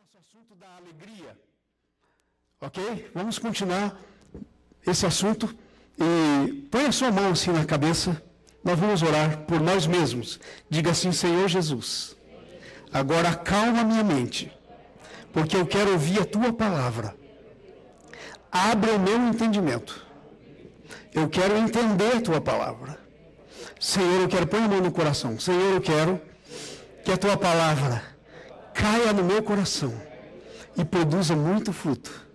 nosso assunto da alegria, ok? Vamos continuar esse assunto e põe a sua mão assim na cabeça, nós vamos orar por nós mesmos. Diga assim: Senhor Jesus, agora acalma minha mente, porque eu quero ouvir a Tua palavra. Abre o meu entendimento, eu quero entender a Tua palavra. Senhor, eu quero pôr a mão no coração. Senhor, eu quero que a Tua palavra caia no meu coração e produza muito fruto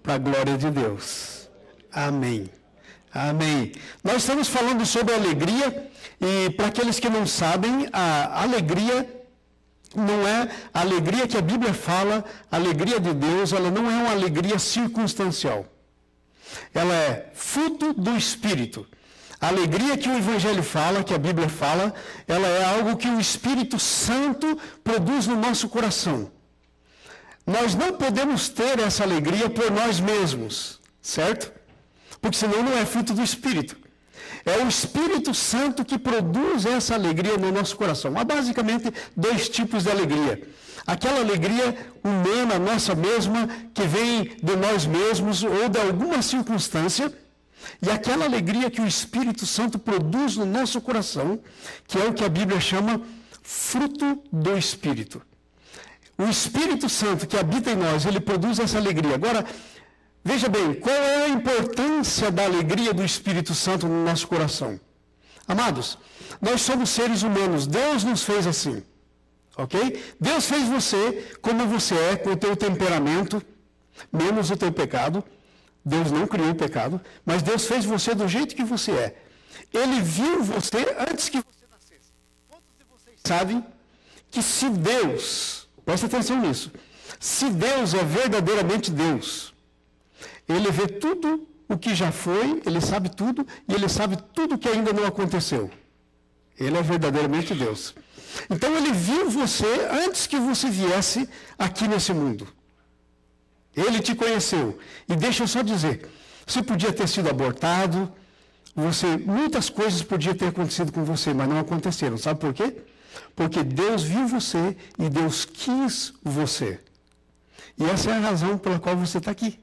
para a glória de Deus. Amém. Amém. Nós estamos falando sobre alegria e, para aqueles que não sabem, a alegria não é a alegria que a Bíblia fala. A alegria de Deus, ela não é uma alegria circunstancial. Ela é fruto do Espírito. A alegria que o Evangelho fala, que a Bíblia fala, ela é algo que o Espírito Santo produz no nosso coração. Nós não podemos ter essa alegria por nós mesmos, certo? Porque senão não é fruto do Espírito. É o Espírito Santo que produz essa alegria no nosso coração. Há basicamente dois tipos de alegria. Aquela alegria humana, nossa mesma, que vem de nós mesmos ou de alguma circunstância, e aquela alegria que o Espírito Santo produz no nosso coração, que é o que a Bíblia chama fruto do Espírito. O Espírito Santo que habita em nós, ele produz essa alegria. Agora, veja bem, qual é a importância da alegria do Espírito Santo no nosso coração? Amados, nós somos seres humanos, Deus nos fez assim, ok? Deus fez você como você é, com o teu temperamento, menos o teu pecado. Deus não criou o pecado, mas Deus fez você do jeito que você é. Ele viu você antes que você nascesse. Quantos de vocês sabem que se Deus, presta atenção nisso, se Deus é verdadeiramente Deus, Ele vê tudo o que já foi, Ele sabe tudo, e Ele sabe tudo que ainda não aconteceu. Ele é verdadeiramente Deus. Então Ele viu você antes que você viesse aqui nesse mundo. Ele te conheceu. E deixa eu só dizer, você podia ter sido abortado, muitas coisas podiam ter acontecido com você, mas não aconteceram. Sabe por quê? Porque Deus viu você e Deus quis você. E essa é a razão pela qual você está aqui.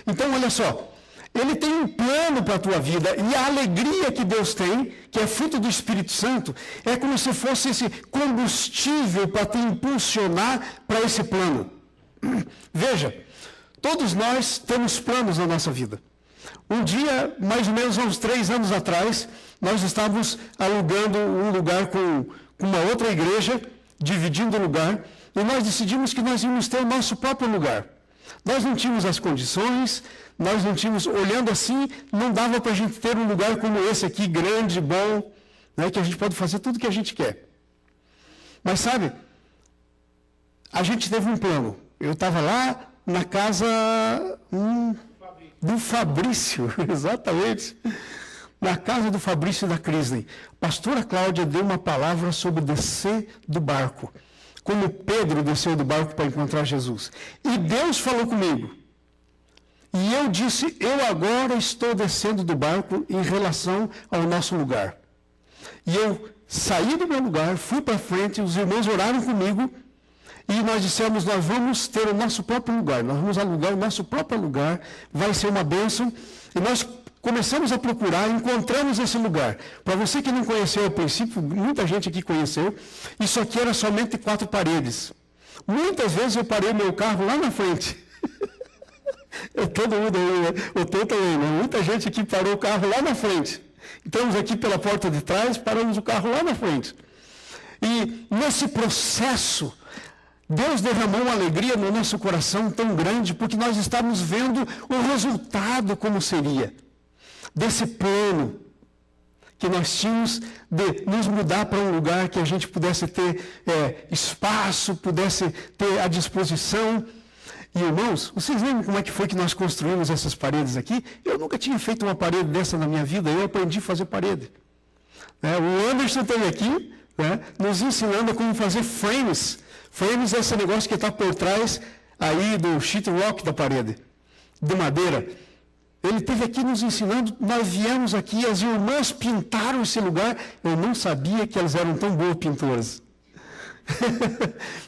Então, olha só, Ele tem um plano para a tua vida, e a alegria que Deus tem, que é fruto do Espírito Santo, é como se fosse esse combustível para te impulsionar para esse plano. Veja, todos nós temos planos na nossa vida. Um dia, mais ou menos uns 3 anos atrás, nós estávamos alugando um lugar com uma outra igreja, dividindo o lugar, e nós decidimos que nós íamos ter o nosso próprio lugar. Nós não tínhamos as condições, nós não tínhamos, olhando assim, não dava para a gente ter um lugar como esse aqui, grande, bom, né, que a gente pode fazer tudo o que a gente quer. Mas sabe, a gente teve um plano. Eu estava lá na casa do Fabrício, exatamente, na casa do Fabrício e da Crisley. A pastora Cláudia deu uma palavra sobre descer do barco, como Pedro desceu do barco para encontrar Jesus. E Deus falou comigo. E eu disse, eu agora estou descendo do barco em relação ao nosso lugar. E eu saí do meu lugar, fui para frente, os irmãos oraram comigo, e nós dissemos, nós vamos ter o nosso próprio lugar, nós vamos alugar o nosso próprio lugar, vai ser uma bênção. E nós começamos a procurar, encontramos esse lugar. Para você que não conheceu ao princípio, muita gente aqui conheceu, isso aqui era somente 4 paredes. Muitas vezes eu parei meu carro lá na frente. Todo mundo aí, o Teu também, né? Muita gente aqui parou o carro lá na frente. Entramos aqui pela porta de trás, paramos o carro lá na frente. E nesse processo, Deus derramou uma alegria no nosso coração tão grande, porque nós estávamos vendo o resultado como seria desse plano que nós tínhamos de nos mudar para um lugar que a gente pudesse ter espaço, pudesse ter à disposição. E irmãos, vocês lembram como é que foi que nós construímos essas paredes aqui? Eu nunca tinha feito uma parede dessa na minha vida, eu aprendi a fazer parede. O Anderson esteve aqui, nos ensinando como fazer frames. Frames é esse negócio que está por trás aí do sheet rock da parede, de madeira. Ele esteve aqui nos ensinando, nós viemos aqui, as irmãs pintaram esse lugar, eu não sabia que elas eram tão boas pintoras.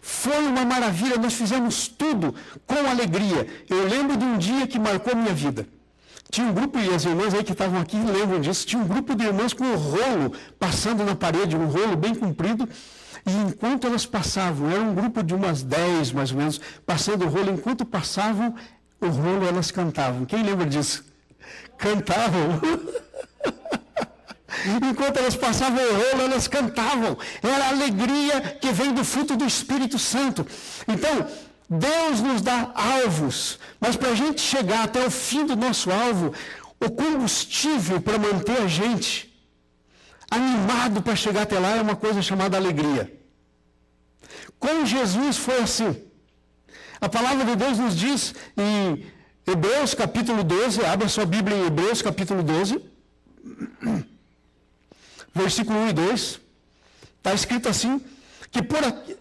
Foi uma maravilha, nós fizemos tudo com alegria. Eu lembro de um dia que marcou minha vida. Tinha um grupo, e as irmãs aí que estavam aqui lembram disso, tinha um grupo de irmãs com um rolo passando na parede, um rolo bem comprido, e enquanto elas passavam, era um grupo de umas 10 mais ou menos, passando o rolo, enquanto passavam o rolo, elas cantavam. Quem lembra disso? Cantavam. Enquanto elas passavam o rolo, elas cantavam. Era a alegria que vem do fruto do Espírito Santo. Então, Deus nos dá alvos, mas para a gente chegar até o fim do nosso alvo, o combustível para manter a gente animado para chegar até lá é uma coisa chamada alegria. Com Jesus foi assim. A palavra de Deus nos diz em Hebreus capítulo 12, abra sua Bíblia em Hebreus capítulo 12, versículo 1 e 2, está escrito assim, que por aqui...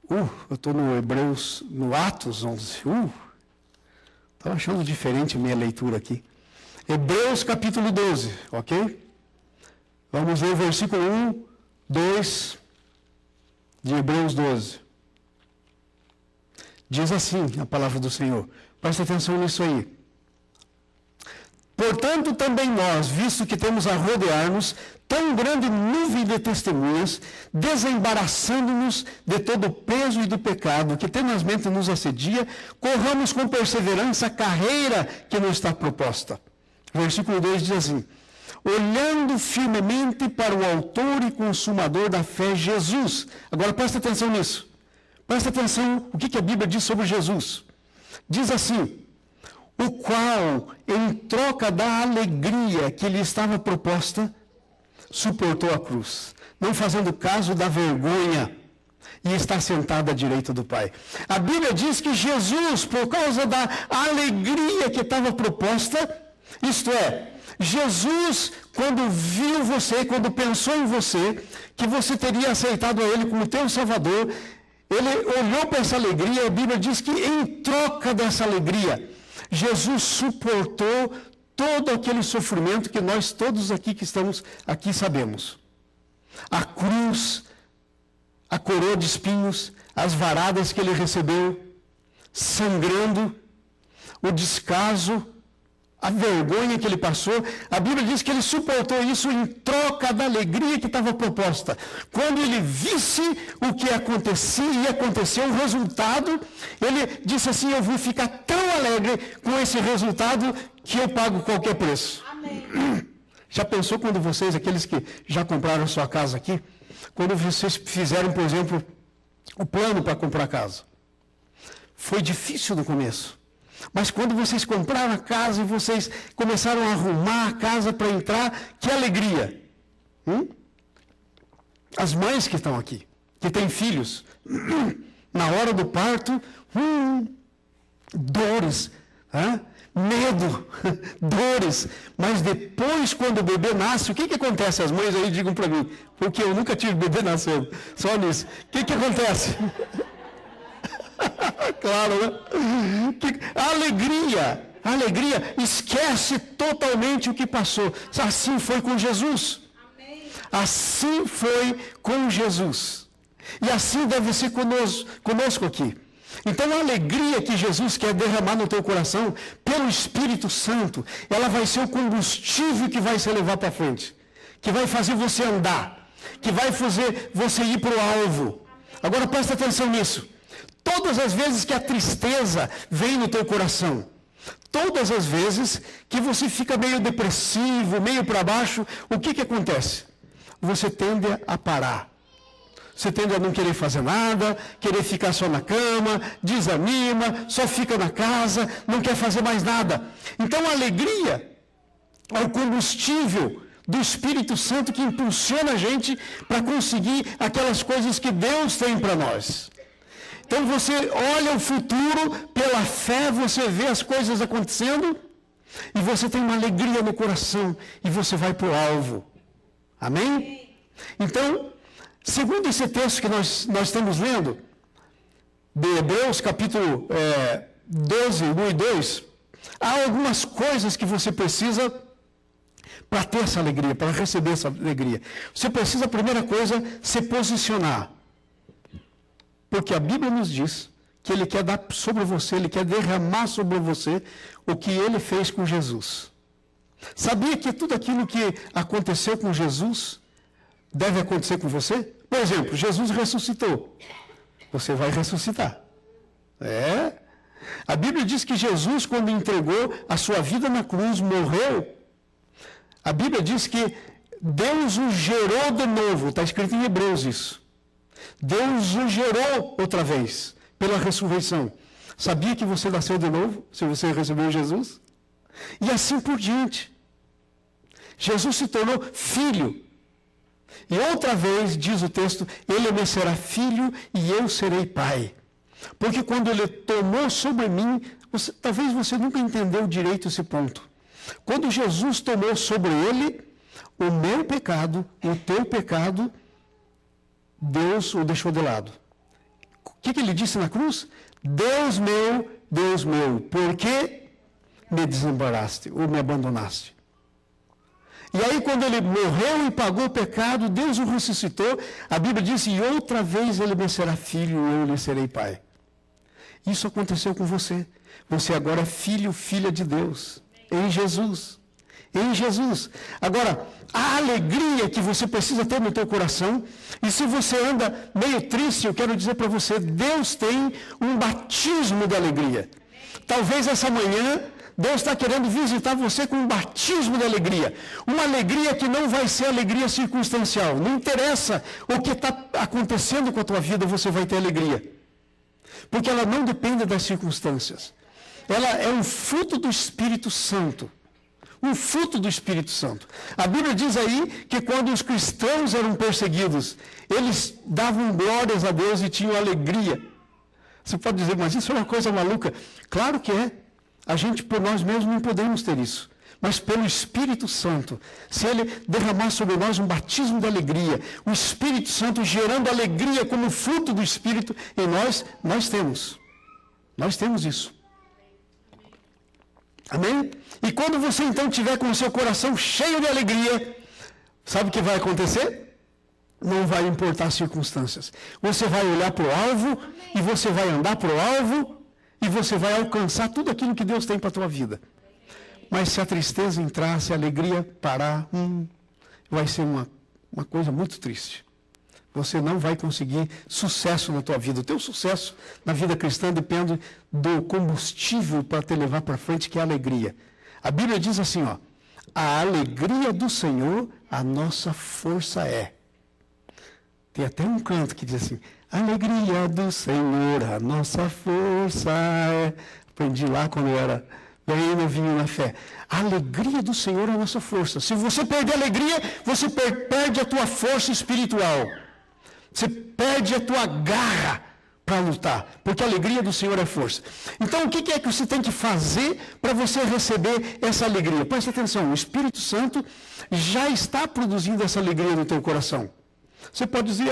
eu estou no Hebreus, no Atos 11. Estou achando diferente a minha leitura aqui. Hebreus capítulo 12, ok? Vamos ver o versículo 1, 2 de Hebreus 12. Diz assim a palavra do Senhor. Presta atenção nisso aí. Portanto, também nós, visto que temos a rodear-nos tão grande nuvem de testemunhas, desembaraçando-nos de todo o peso e do pecado que tenazmente nos assedia, corramos com perseverança a carreira que nos está proposta. Versículo 2 diz assim, olhando firmemente para o autor e consumador da fé, Jesus. Agora presta atenção nisso. Presta atenção o que a Bíblia diz sobre Jesus. Diz assim, o qual, em troca da alegria que lhe estava proposta, suportou a cruz, não fazendo caso da vergonha, e está sentado à direita do Pai. A Bíblia diz que Jesus, por causa da alegria que estava proposta, isto é, Jesus, quando viu você, quando pensou em você, que você teria aceitado a Ele como teu Salvador, Ele olhou para essa alegria, e a Bíblia diz que em troca dessa alegria, Jesus suportou todo aquele sofrimento que nós todos aqui que estamos aqui sabemos. A cruz, a coroa de espinhos, as varadas que ele recebeu, sangrando, o descaso, a vergonha que ele passou. A Bíblia diz que ele suportou isso em troca da alegria que estava proposta. Quando ele visse o que acontecia e aconteceu, o resultado, ele disse assim, eu vou ficar tão alegre com esse resultado que eu pago qualquer preço. Amém. Já pensou quando vocês, aqueles que já compraram sua casa aqui, quando vocês fizeram, por exemplo, o plano para comprar casa? Foi difícil no começo. Mas quando vocês compraram a casa e vocês começaram a arrumar a casa para entrar, que alegria! As mães que estão aqui, que têm filhos, na hora do parto, dores, medo, dores. Mas depois, quando o bebê nasce, o que acontece? As mães aí digam para mim, porque eu nunca tive bebê nascendo, só nisso. O que acontece? Claro, né? A alegria esquece totalmente o que passou. Assim foi com Jesus. Amém. Assim foi com Jesus. E assim deve ser conosco aqui. Então a alegria que Jesus quer derramar no teu coração, pelo Espírito Santo, ela vai ser o combustível que vai se levar para frente. Que vai fazer você andar. Que vai fazer você ir para o alvo. Agora presta atenção nisso. Todas as vezes que a tristeza vem no teu coração, todas as vezes que você fica meio depressivo, meio para baixo, o que acontece? Você tende a parar. Você tende a não querer fazer nada, querer ficar só na cama, desanima, só fica na casa, não quer fazer mais nada. Então a alegria é o combustível do Espírito Santo que impulsiona a gente para conseguir aquelas coisas que Deus tem para nós. Então você olha o futuro, pela fé você vê as coisas acontecendo e você tem uma alegria no coração e você vai para o alvo. Amém? Então, segundo esse texto que nós estamos lendo, de Hebreus capítulo 12, 1 e 2, há algumas coisas que você precisa para ter essa alegria, para receber essa alegria. Você precisa, a primeira coisa, se posicionar. Porque a Bíblia nos diz que Ele quer dar sobre você, Ele quer derramar sobre você o que Ele fez com Jesus. Sabia que tudo aquilo que aconteceu com Jesus deve acontecer com você? Por exemplo, Jesus ressuscitou. Você vai ressuscitar. A Bíblia diz que Jesus, quando entregou a sua vida na cruz, morreu. A Bíblia diz que Deus o gerou de novo. Está escrito em Hebreus isso. Deus o gerou outra vez, pela ressurreição. Sabia que você nasceu de novo, se você recebeu Jesus? E assim por diante. Jesus se tornou filho. E outra vez, diz o texto, ele me será filho e eu serei pai. Porque quando ele tomou sobre mim, talvez você nunca entendeu direito esse ponto. Quando Jesus tomou sobre ele o meu pecado, o teu pecado, Deus o deixou de lado. O que ele disse na cruz? Deus meu, por que me desamparaste ou me abandonaste? E aí, quando ele morreu e pagou o pecado, Deus o ressuscitou. A Bíblia diz, e outra vez ele me será filho e eu lhe serei pai. Isso aconteceu com você. Você agora é filho, filha de Deus. Em Jesus. Em Jesus. Agora, a alegria que você precisa ter no teu coração, e se você anda meio triste, eu quero dizer para você, Deus tem um batismo de alegria. Talvez essa manhã, Deus está querendo visitar você com um batismo de alegria. Uma alegria que não vai ser alegria circunstancial. Não interessa o que está acontecendo com a tua vida, você vai ter alegria. Porque ela não depende das circunstâncias. Ela é um fruto do Espírito Santo. Um fruto do Espírito Santo. A Bíblia diz aí que quando os cristãos eram perseguidos, eles davam glórias a Deus e tinham alegria. Você pode dizer, mas isso é uma coisa maluca. Claro que é. A gente, por nós mesmos, não podemos ter isso. Mas pelo Espírito Santo, se Ele derramar sobre nós um batismo de alegria, o Espírito Santo gerando alegria como fruto do Espírito em nós temos. Nós temos isso. Amém? E quando você então tiver com o seu coração cheio de alegria, sabe o que vai acontecer? Não vai importar as circunstâncias. Você vai olhar para o alvo, e você vai andar para o alvo, e você vai alcançar tudo aquilo que Deus tem para a tua vida. Mas se a tristeza entrar, se a alegria parar, vai ser uma coisa muito triste. Você não vai conseguir sucesso na tua vida. O teu sucesso na vida cristã depende do combustível para te levar para frente, que é a alegria. A Bíblia diz assim, ó, a alegria do Senhor, a nossa força é. Tem até um canto que diz assim, a alegria do Senhor, a nossa força é. Aprendi lá quando eu era bem novinho na fé. A alegria do Senhor é a nossa força. Se você perder a alegria, você perde a tua força espiritual. Você perde a tua garra para lutar, porque a alegria do Senhor é força. Então, o que é que você tem que fazer para você receber essa alegria? Preste atenção, o Espírito Santo já está produzindo essa alegria no teu coração. Você pode dizer,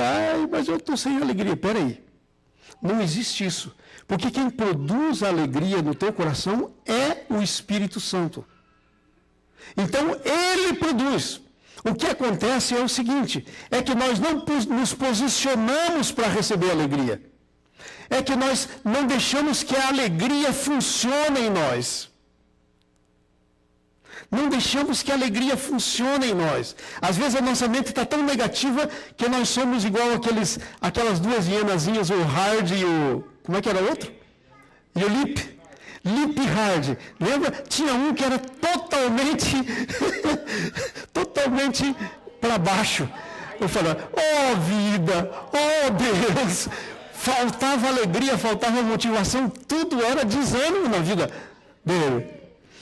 mas eu estou sem alegria. Espera aí, não existe isso. Porque quem produz a alegria no teu coração é o Espírito Santo. Então, Ele produz. O que acontece é o seguinte, é que nós não nos posicionamos para receber alegria. É que nós não deixamos que a alegria funcione em nós. Não deixamos que a alegria funcione em nós. Às vezes a nossa mente está tão negativa que nós somos igual aquelas duas hienazinhas, o Hard e o... Como é que era o outro? E o Lip. Lip e Hard. Lembra? Tinha um que era totalmente para baixo. Eu falava, vida, Deus. Faltava alegria, faltava motivação, tudo era desânimo na vida dele.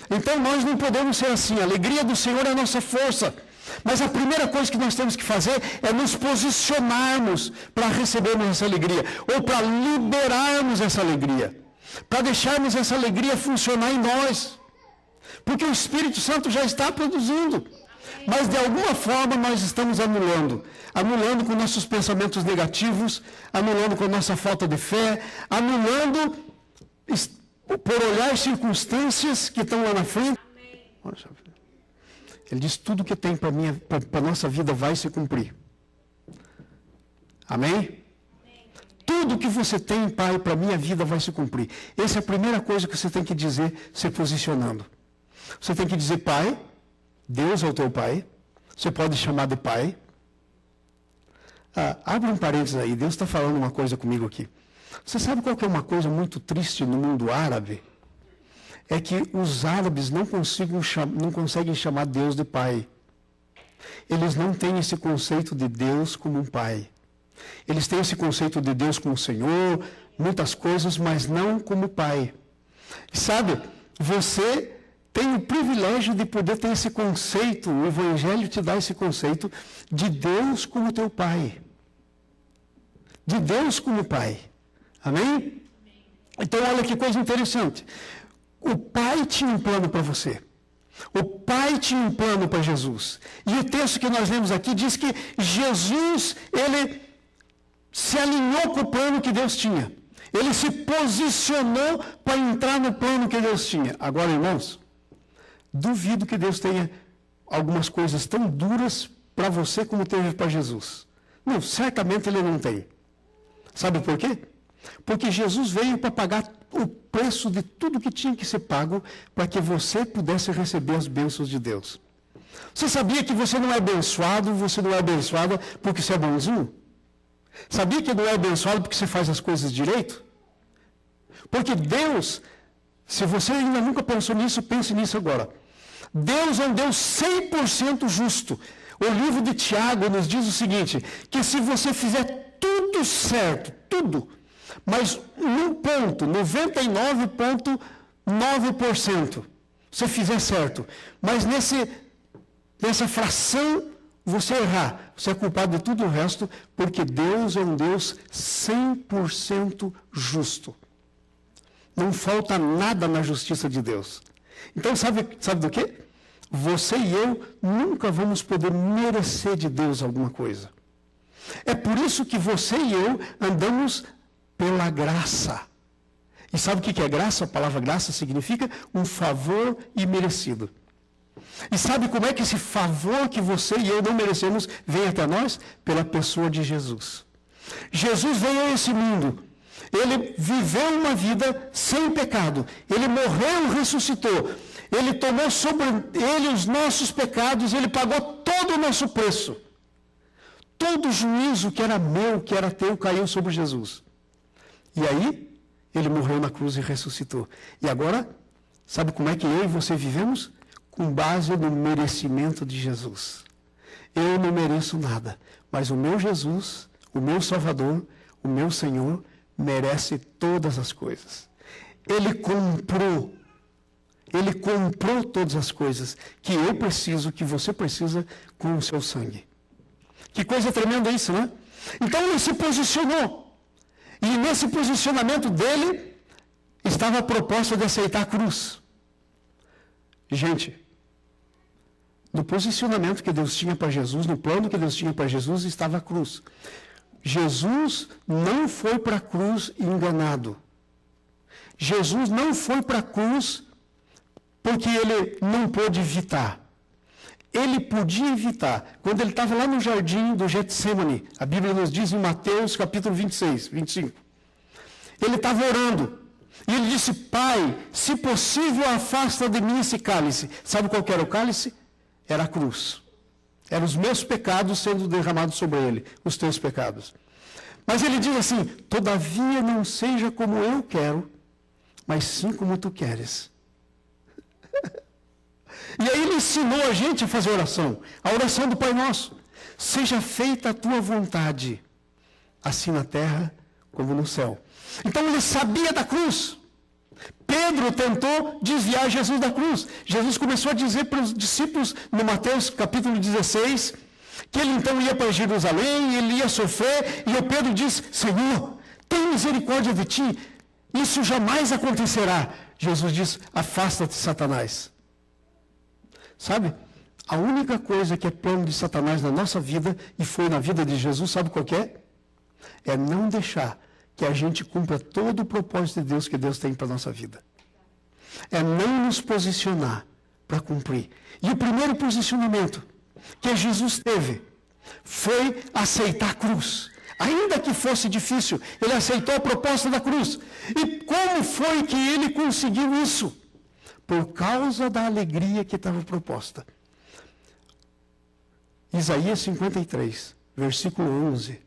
Então nós não podemos ser assim. A alegria do Senhor é a nossa força. Mas a primeira coisa que nós temos que fazer é nos posicionarmos para recebermos essa alegria, ou para liberarmos essa alegria, para deixarmos essa alegria funcionar em nós. Porque o Espírito Santo já está produzindo. Mas de alguma forma nós estamos anulando com nossos pensamentos negativos, anulando com a nossa falta de fé, anulando por olhar circunstâncias que estão lá na frente. Ele diz, tudo que tem para a nossa vida vai se cumprir. Amém? tudo que você tem, Pai, para a minha vida vai se cumprir. Essa é a primeira coisa que você tem que dizer, se posicionando. Você tem que dizer, Pai, Deus é o teu Pai, você pode chamar de Pai. Abre um parênteses aí, Deus está falando uma coisa comigo aqui. Você sabe qual que é uma coisa muito triste no mundo árabe? É que os árabes não conseguem chamar Deus de Pai. Eles não têm esse conceito de Deus como um Pai. Eles têm esse conceito de Deus como Senhor, muitas coisas, mas não como Pai. Sabe, você tem o privilégio de poder ter esse conceito, o Evangelho te dá esse conceito de Deus como teu Pai. De Deus como Pai. Amém? Então, olha que coisa interessante. O Pai tinha um plano para você. O Pai tinha um plano para Jesus. E o texto que nós lemos aqui diz que Jesus, ele se alinhou com o plano que Deus tinha. Ele se posicionou para entrar no plano que Deus tinha. Agora, irmãos, duvido que Deus tenha algumas coisas tão duras para você como teve para Jesus. Não, certamente ele não tem. Sabe por quê? Porque Jesus veio para pagar o preço de tudo que tinha que ser pago para que você pudesse receber as bênçãos de Deus. Você sabia que você não é abençoado, você não é abençoada porque você é bonzinho? Sabia que não é abençoado porque você faz as coisas direito? Porque Deus, se você ainda nunca pensou nisso, pense nisso agora. Deus é um Deus 100% justo. O livro de Tiago nos diz o seguinte, que se você fizer tudo certo, tudo, mas num ponto, 99,9%, você fizer certo, mas nessa fração você errar, você é culpado de tudo o resto, porque Deus é um Deus 100% justo. Não falta nada na justiça de Deus. Então, sabe do quê? Você e eu nunca vamos poder merecer de Deus alguma coisa. É por isso que você e eu andamos pela graça. E sabe o que é graça? A palavra graça significa um favor imerecido. E sabe como é que esse favor que você e eu não merecemos vem até nós? Pela pessoa de Jesus. Jesus veio a esse mundo. Ele viveu uma vida sem pecado. Ele morreu e ressuscitou. Ele tomou sobre ele os nossos pecados. Ele pagou todo o nosso preço. Todo o juízo que era meu, que era teu, caiu sobre Jesus. E aí, ele morreu na cruz e ressuscitou. E agora, sabe como é que eu e você vivemos? Com base no merecimento de Jesus. Eu não mereço nada, mas o meu Jesus, o meu Salvador, o meu Senhor, merece todas as coisas. Ele comprou todas as coisas que eu preciso, que você precisa, com o seu sangue. Que coisa tremenda isso, né? Então ele se posicionou. E nesse posicionamento dele, estava a proposta de aceitar a cruz. Gente, no posicionamento que Deus tinha para Jesus, no plano que Deus tinha para Jesus, estava a cruz. Jesus não foi para a cruz enganado. Jesus não foi para a cruz porque ele não pôde evitar. Ele podia evitar. Quando ele estava lá no jardim do Getsemane, a Bíblia nos diz em Mateus capítulo 25. Ele estava orando. E ele disse, Pai, se possível, afasta de mim esse cálice. Sabe qual que era o cálice? Era a cruz. Eram os meus pecados sendo derramados sobre ele, os teus pecados. Mas ele diz assim, todavia não seja como eu quero, mas sim como tu queres. E aí ele ensinou a gente a fazer oração. A oração do Pai Nosso. Seja feita a tua vontade, assim na terra como no céu. Então ele sabia da cruz. Pedro tentou desviar Jesus da cruz. Jesus começou a dizer para os discípulos, no Mateus capítulo 16, que ele então ia para Jerusalém, ele ia sofrer, e o Pedro diz, Senhor, tem misericórdia de ti, isso jamais acontecerá. Jesus diz, afasta-te, Satanás. Sabe, a única coisa que é plano de Satanás na nossa vida, e foi na vida de Jesus, sabe qual que é? É não deixar que a gente cumpra todo o propósito de Deus que Deus tem para a nossa vida. É não nos posicionar para cumprir. E o primeiro posicionamento que Jesus teve foi aceitar a cruz. Ainda que fosse difícil, ele aceitou a proposta da cruz. E como foi que ele conseguiu isso? Por causa da alegria que estava proposta. Isaías 53, versículo 11,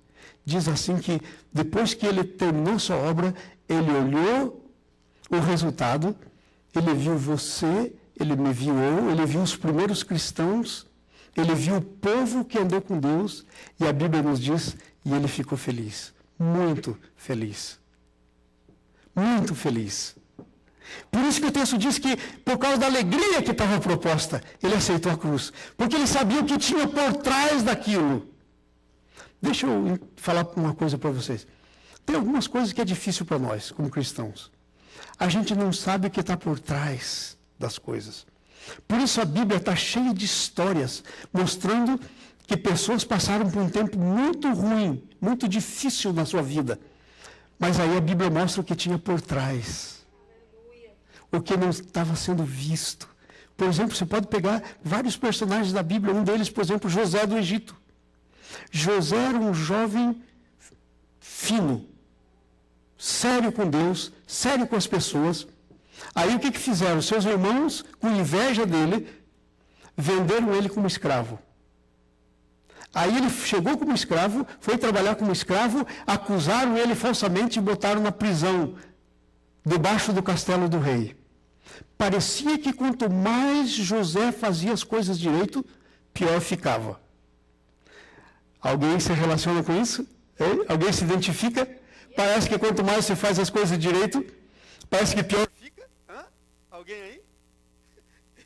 diz assim que depois que ele terminou sua obra, ele olhou o resultado, ele viu você, ele me viu eu, ele viu os primeiros cristãos, ele viu o povo que andou com Deus, e a Bíblia nos diz, e ele ficou feliz, muito feliz. Muito feliz. Por isso que o texto diz que, por causa da alegria que estava proposta, ele aceitou a cruz. Porque ele sabia o que tinha por trás daquilo. Deixa eu falar uma coisa para vocês. Tem algumas coisas que é difícil para nós, como cristãos. A gente não sabe o que está por trás das coisas. Por isso a Bíblia está cheia de histórias, mostrando que pessoas passaram por um tempo muito ruim, muito difícil na sua vida. Mas aí a Bíblia mostra o que tinha por trás. O que não estava sendo visto. Por exemplo, você pode pegar vários personagens da Bíblia, um deles, por exemplo, José do Egito. José era um jovem fino, sério com Deus, sério com as pessoas. Aí o que fizeram? Seus irmãos, com inveja dele, venderam ele como escravo. Aí ele chegou como escravo, foi trabalhar como escravo, acusaram ele falsamente e botaram na prisão, debaixo do castelo do rei. Parecia que quanto mais José fazia as coisas direito, pior ficava. Alguém se relaciona com isso? Hein? Alguém se identifica? Parece que quanto mais você faz as coisas direito, parece que pior fica. Hã? Alguém aí?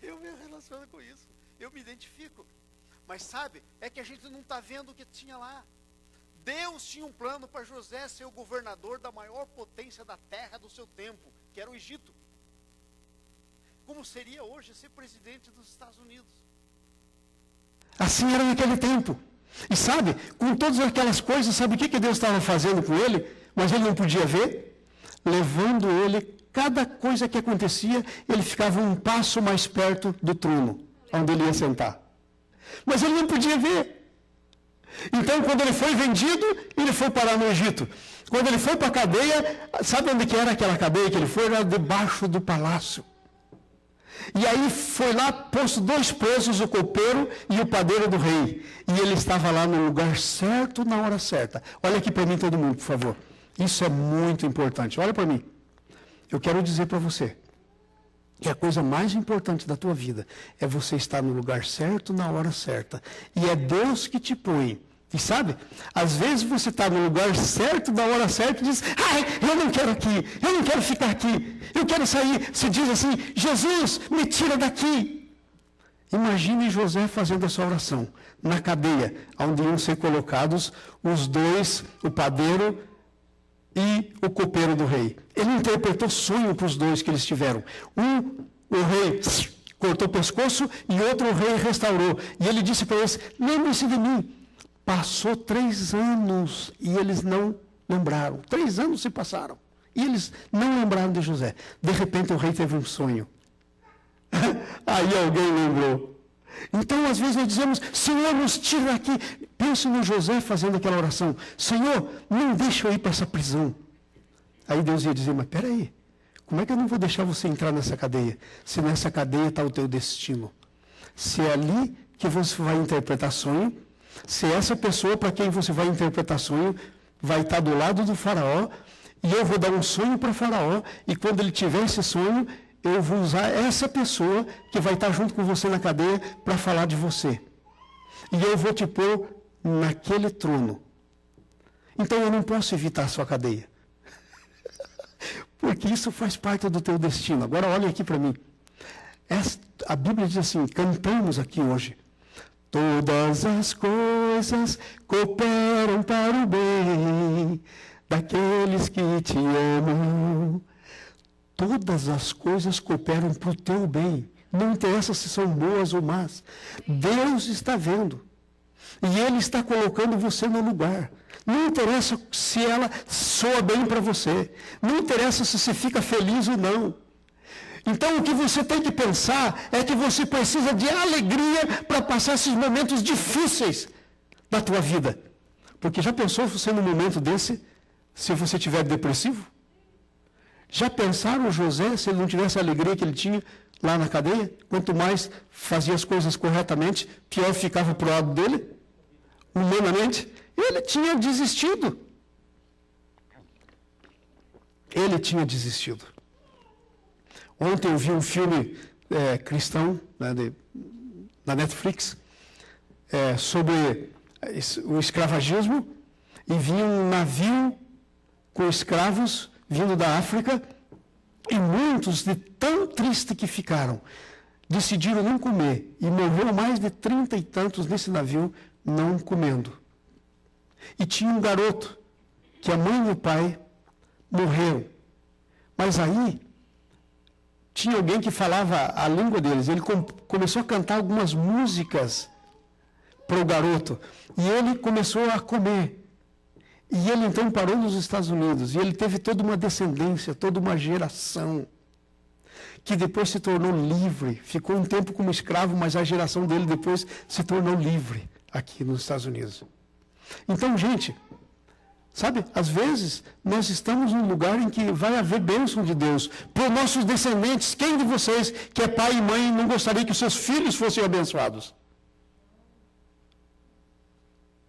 Eu me relaciono com isso. Eu me identifico. Mas sabe, é que a gente não está vendo o que tinha lá. Deus tinha um plano para José ser o governador da maior potência da terra do seu tempo, que era o Egito. Como seria hoje ser presidente dos Estados Unidos? Assim era naquele tempo. E sabe, com todas aquelas coisas, sabe o que Deus estava fazendo com ele? Mas ele não podia ver? Levando ele, cada coisa que acontecia, ele ficava um passo mais perto do trono, onde ele ia sentar. Mas ele não podia ver. Então, quando ele foi vendido, ele foi parar no Egito. Quando ele foi para a cadeia, sabe onde que era aquela cadeia que ele foi? Era debaixo do palácio. E aí foi lá, posto 2 presos, o copeiro e o padeiro do rei. E ele estava lá no lugar certo, na hora certa. Olha aqui para mim todo mundo, por favor. Isso é muito importante. Olha para mim. Eu quero dizer para você que a coisa mais importante da tua vida é você estar no lugar certo, na hora certa. E é Deus que te põe. E sabe, às vezes você está no lugar certo, na hora certa, e diz, eu não quero aqui, eu não quero ficar aqui, eu quero sair. Você diz assim, Jesus, me tira daqui. Imagine José fazendo essa oração, na cadeia, onde iam ser colocados os 2, o padeiro e o copeiro do rei. Ele interpretou sonho para os 2 que eles tiveram. O rei cortou o pescoço e outro o rei restaurou. E ele disse para eles, lembre-se de mim. Passou 3 anos e eles não lembraram. 3 anos se passaram e eles não lembraram de José. De repente o rei teve um sonho. Aí alguém lembrou. Então às vezes nós dizemos, Senhor, nos tira daqui. Pense no José fazendo aquela oração. Senhor, não deixa eu ir para essa prisão. Aí Deus ia dizer, mas peraí, como é que eu não vou deixar você entrar nessa cadeia? Se nessa cadeia está o teu destino. Se é ali que você vai interpretar sonho, se essa pessoa para quem você vai interpretar sonho vai estar do lado do faraó, e eu vou dar um sonho para o faraó, e quando ele tiver esse sonho, eu vou usar essa pessoa que vai estar junto com você na cadeia para falar de você. E eu vou te pôr naquele trono. Então eu não posso evitar a sua cadeia. Porque isso faz parte do teu destino. Agora olha aqui para mim. A Bíblia diz assim, cantamos aqui hoje. Todas as coisas cooperam para o bem daqueles que te amam. Todas as coisas cooperam para o teu bem. Não interessa se são boas ou más. Deus está vendo. E Ele está colocando você no lugar. Não interessa se ela soa bem para você. Não interessa se você fica feliz ou não. Então, o que você tem que pensar é que você precisa de alegria para passar esses momentos difíceis da tua vida. Porque já pensou você num momento desse, se você estiver depressivo? Já pensaram José, se ele não tivesse a alegria que ele tinha lá na cadeia? Quanto mais fazia as coisas corretamente, pior ficava para o lado dele, humanamente. Ele tinha desistido. Ele tinha desistido. Ontem eu vi um filme cristão, né, na Netflix, sobre o escravagismo, e vinha um navio com escravos vindo da África, e muitos, de tão triste que ficaram, decidiram não comer, e morreram mais de 30 e tantos nesse navio não comendo. E tinha um garoto, que a mãe e o pai morreram. Mas aí, tinha alguém que falava a língua deles. Ele começou a cantar algumas músicas para o garoto. E ele começou a comer. E ele então parou nos Estados Unidos. E ele teve toda uma descendência, toda uma geração, que depois se tornou livre. Ficou um tempo como escravo, mas a geração dele depois se tornou livre aqui nos Estados Unidos. Então, gente, sabe, às vezes nós estamos num lugar em que vai haver bênção de Deus para os nossos descendentes. Quem de vocês que é pai e mãe não gostaria que os seus filhos fossem abençoados?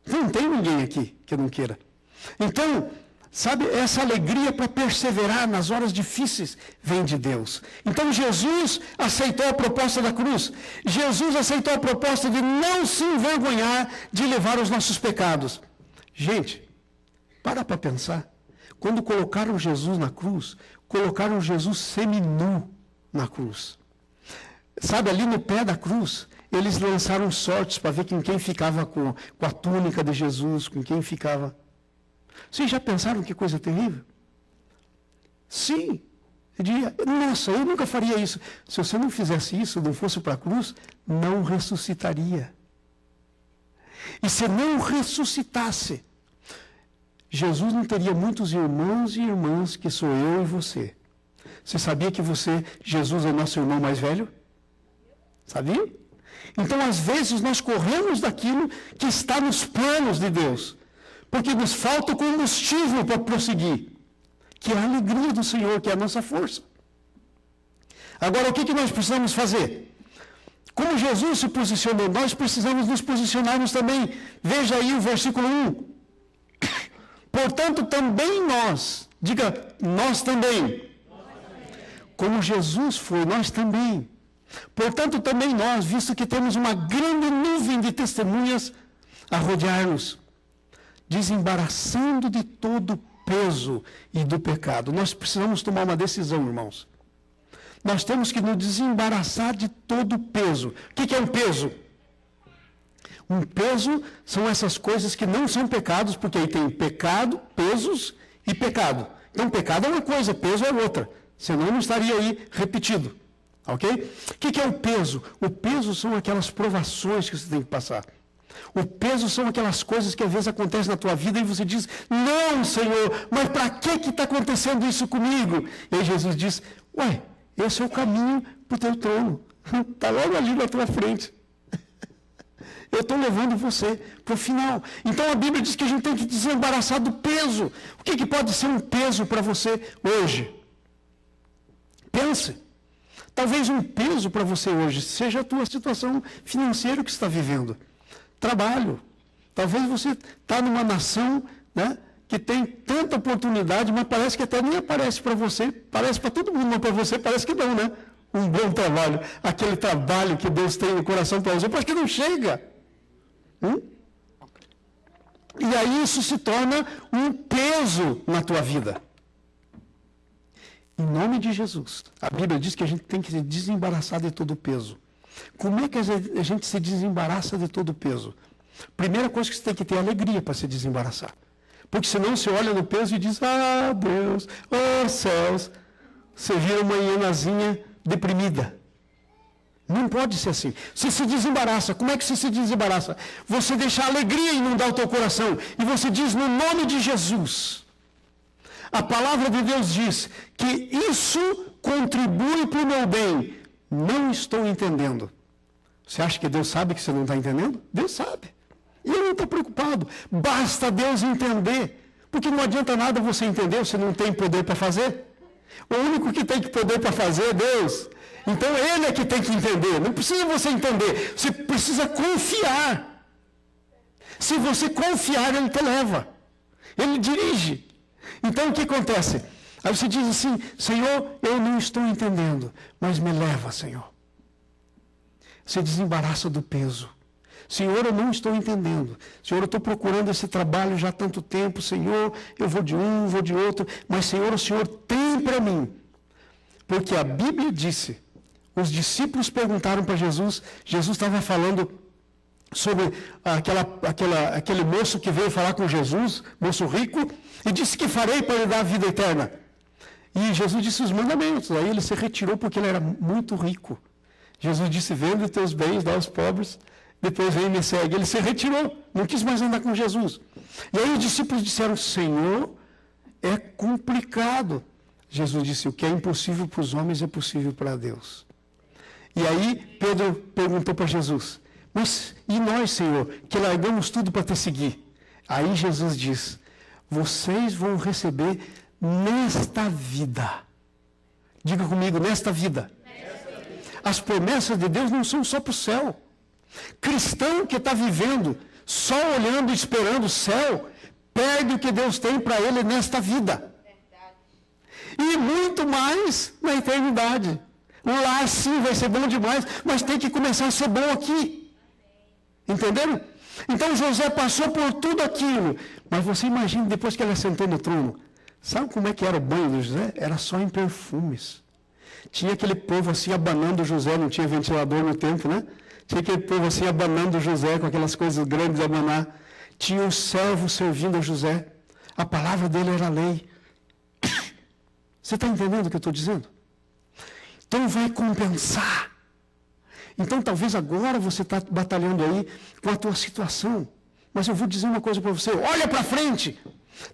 Não tem ninguém aqui que não queira. Então, sabe, essa alegria para perseverar nas horas difíceis vem de Deus. Então Jesus aceitou a proposta da cruz. Jesus aceitou a proposta de não se envergonhar de levar os nossos pecados. Gente, para pensar. Quando colocaram Jesus na cruz, colocaram Jesus seminu na cruz. Sabe, ali no pé da cruz, eles lançaram sortes para ver com quem ficava com a túnica de Jesus, com quem ficava. Vocês já pensaram que coisa terrível? Sim. Eu diria, nossa, eu nunca faria isso. Se você não fizesse isso, não fosse para a cruz, não ressuscitaria. E se não ressuscitasse, Jesus não teria muitos irmãos e irmãs que sou eu e você. Você sabia que Jesus é nosso irmão mais velho? Sabia? Então, às vezes, nós corremos daquilo que está nos planos de Deus, porque nos falta combustível para prosseguir, que é a alegria do Senhor, que é a nossa força. Agora, o que nós precisamos fazer? Como Jesus se posicionou, nós precisamos nos posicionarmos também. Veja aí o versículo 1. Portanto, também nós, diga, nós também. Como Jesus foi, nós também. Portanto, também nós, visto que temos uma grande nuvem de testemunhas a rodear-nos, desembaraçando de todo o peso e do pecado. Nós precisamos tomar uma decisão, irmãos. Nós temos que nos desembaraçar de todo o peso. O que é um peso? Um peso são essas coisas que não são pecados, porque aí tem pecado, pesos e pecado. Então, pecado é uma coisa, peso é outra. Senão não estaria aí repetido. Ok? O que é o peso? O peso são aquelas provações que você tem que passar. O peso são aquelas coisas que às vezes acontecem na tua vida e você diz, não, Senhor, mas para que está acontecendo isso comigo? E aí Jesus diz, ué, esse é o caminho para o teu trono. Está logo ali na tua frente. Eu estou levando você para o final. Então a Bíblia diz que a gente tem que desembaraçar do peso. O que pode ser um peso para você hoje? Pense. Talvez um peso para você hoje seja a tua situação financeira que você está vivendo. Trabalho. Talvez você está numa nação, né, que tem tanta oportunidade, mas parece que até nem aparece para você. Parece para todo mundo, mas para você parece que não, né? Um bom trabalho. Aquele trabalho que Deus tem no coração para você, parece que não chega. E aí isso se torna um peso na tua vida. Em nome de Jesus, a Bíblia diz que a gente tem que se desembaraçar de todo o peso. Como é que a gente se desembaraça de todo o peso? Primeira coisa que você tem que ter é alegria para se desembaraçar. Porque senão você olha no peso e diz, ah, Deus, oh céus, você vira uma hienazinha deprimida. Não pode ser assim. Você se desembaraça. Como é que você se desembaraça? Você deixa a alegria inundar o teu coração. E você diz, no nome de Jesus. A palavra de Deus diz que isso contribui para o meu bem. Não estou entendendo. Você acha que Deus sabe que você não está entendendo? Deus sabe. E ele não está preocupado. Basta Deus entender. Porque não adianta nada você entender, você não tem poder para fazer. O único que tem poder para fazer é Deus. Então Ele é que tem que entender. Não precisa você entender. Você precisa confiar. Se você confiar, Ele te leva. Ele dirige. Então o que acontece? Aí você diz assim, Senhor, eu não estou entendendo, mas me leva, Senhor. Você desembaraça do peso. Senhor, eu não estou entendendo. Senhor, eu estou procurando esse trabalho já há tanto tempo. Senhor, eu vou de um, vou de outro. Mas, Senhor, o Senhor tem para mim. Porque a Bíblia disse, os discípulos perguntaram para Jesus, Jesus estava falando sobre aquele moço que veio falar com Jesus, moço rico, e disse que farei para lhe dar a vida eterna. E Jesus disse os mandamentos. Aí ele se retirou porque ele era muito rico. Jesus disse, vende teus bens, dá aos pobres, depois vem e me segue. Ele se retirou, não quis mais andar com Jesus. E aí os discípulos disseram, Senhor, é complicado. Jesus disse, o que é impossível para os homens é possível para Deus. E aí Pedro perguntou para Jesus, mas e nós, Senhor, que largamos tudo para te seguir? Aí Jesus diz, vocês vão receber nesta vida. Diga comigo, nesta vida. As promessas de Deus não são só para o céu. Cristão que está vivendo só olhando e esperando o céu, perde o que Deus tem para ele nesta vida. E muito mais na eternidade. Lá sim vai ser bom demais, mas tem que começar a ser bom aqui. Entenderam? Então José passou por tudo aquilo. Mas você imagina depois que ele assentou no trono. Sabe como é que era o banho de José? Era só em perfumes. Tinha aquele povo assim abanando José, não tinha ventilador no tempo, né? Tinha aquele povo assim abanando José com aquelas coisas grandes de abanar. Tinha um servo servindo a José. A palavra dele era a lei. Você está entendendo o que eu estou dizendo? Então vai compensar. Então talvez agora você está batalhando aí com a tua situação. Mas eu vou dizer uma coisa para você. Olha para frente.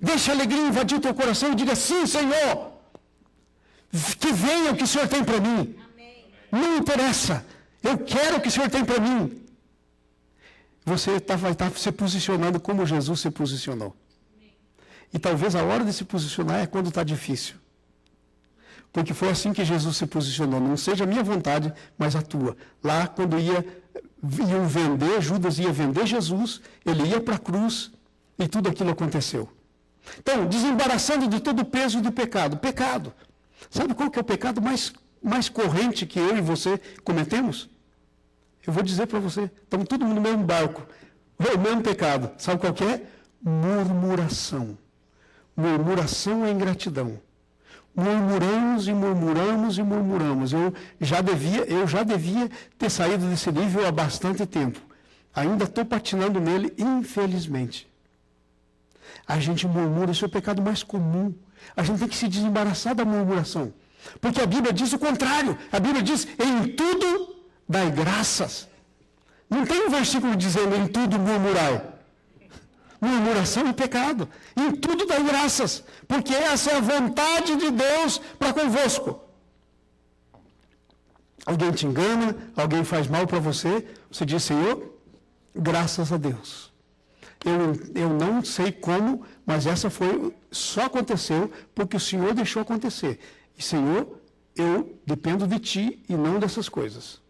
Deixa a alegria invadir o teu coração e diga, sim, Senhor. Que venha o que o Senhor tem para mim. Amém. Não interessa. Eu quero o que o Senhor tem para mim. Você vai estar se posicionando como Jesus se posicionou. Amém. E talvez a hora de se posicionar é quando está difícil. Porque foi assim que Jesus se posicionou. Não seja a minha vontade, mas a tua. Lá, quando iam vender, Judas ia vender Jesus, ele ia para a cruz e tudo aquilo aconteceu. Então, desembaraçando de todo o peso do pecado. Pecado. Sabe qual que é o pecado mais corrente que eu e você cometemos? Eu vou dizer para você. Estamos todo mundo no mesmo barco. O mesmo pecado. Sabe qual que é? Murmuração. Murmuração é ingratidão. Murmuramos e murmuramos e murmuramos. Eu já devia ter saído desse nível há bastante tempo. Ainda estou patinando nele, infelizmente. A gente murmura, isso é o pecado mais comum. A gente tem que se desembaraçar da murmuração. Porque a Bíblia diz o contrário. A Bíblia diz, em tudo dai graças. Não tem um versículo dizendo, em tudo murmurai. Murmuração é pecado. Em tudo dai graças. Porque essa é a vontade de Deus para convosco. Alguém te engana, alguém faz mal para você, você diz, Senhor, graças a Deus. Eu não sei como, mas só aconteceu porque o Senhor deixou acontecer. E, Senhor, eu dependo de Ti e não dessas coisas.